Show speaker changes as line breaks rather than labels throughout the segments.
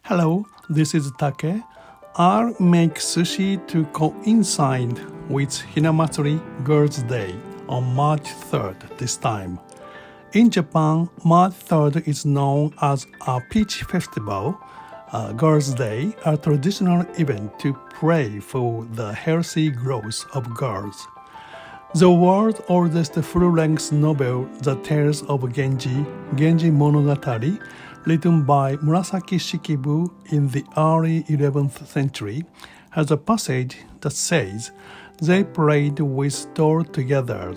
Hello, this is Take. I'll make sushi to coincide with Hina-Matsuri Girls' Day on March 3rd this time. In Japan, March 3rd is known as a peach festival, Girls' Day, a traditional event to pray for the healthy growth of girls. The world's oldest full-length novel, The Tale of Genji, Genji Monogatari, written by Murasaki Shikibu in the early 11th century, has a passage that says, "They played with dolls together."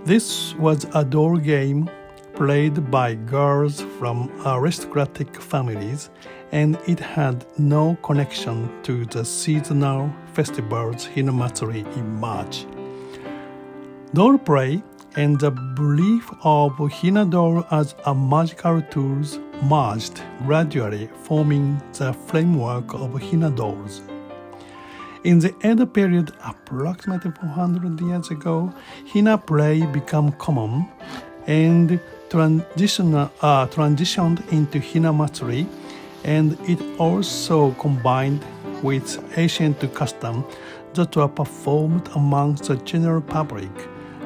This was a doll game played by girls from aristocratic families, and it had no connection to the seasonal festivals Hina-Matsuri in March. Doll play and the belief of Hina doll as a magical tools merged, gradually forming the framework of Hina dolls. In the Edo period, approximately 400 years ago, Hina play became common and transitioned into Hina-Matsuri, and it also combined with ancient customs that were performed amongst the general public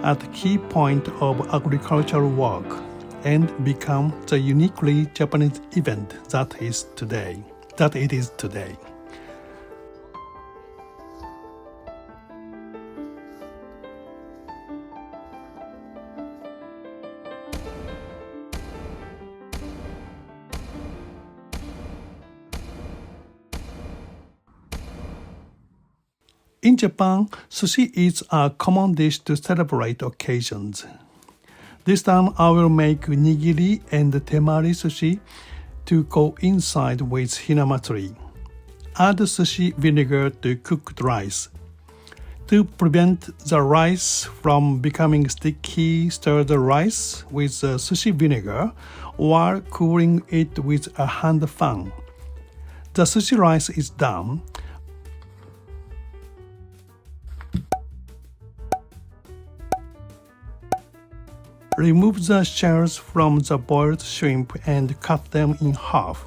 at a key point of agricultural work and become the uniquely Japanese event that it is today. In Japan, sushi is a common dish to celebrate occasions. This time I will make nigiri and temarisushi to coincide with Hinamatsuri. Add sushi vinegar to cooked rice. To prevent the rice from becoming sticky, stir the rice with sushi vinegar while cooling it with a hand fan. The sushi rice is done. Remove the shells from the boiled shrimp and cut them in half.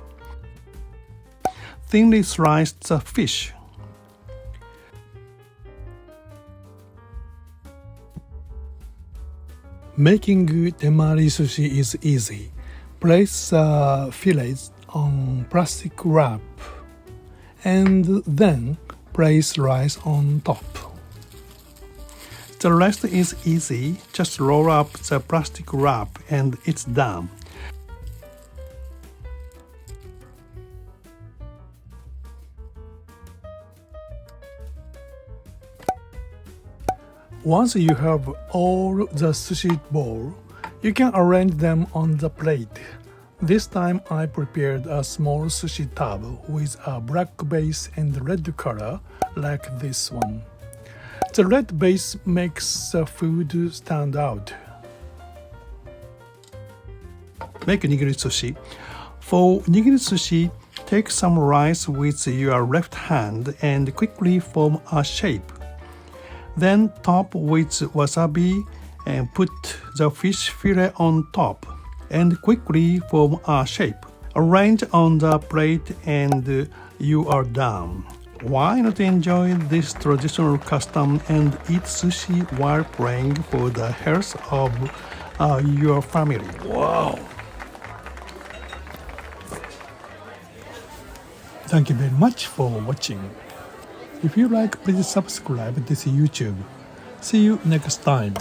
Thinly slice the fish. Making temari sushi is easy. Place the fillets on plastic wrap and then place rice on top. The rest is easy, just roll up the plastic wrap and it's done. Once you have all the sushi bowl, you can arrange them on the plate. This time I prepared a small sushi tub with a black base and red color like this one. The red base makes the food stand out. Make nigirisushi. For nigirisushi, take some rice with your left hand and quickly form a shape. Then top with wasabi and put the fish fillet on top and quickly form a shape. Arrange on the plate and you are done. Why not enjoy this traditional custom and eat sushi while praying for the health of your family? Wow! Thank you very much for watching. If you like, please subscribe to this YouTube. See you next time.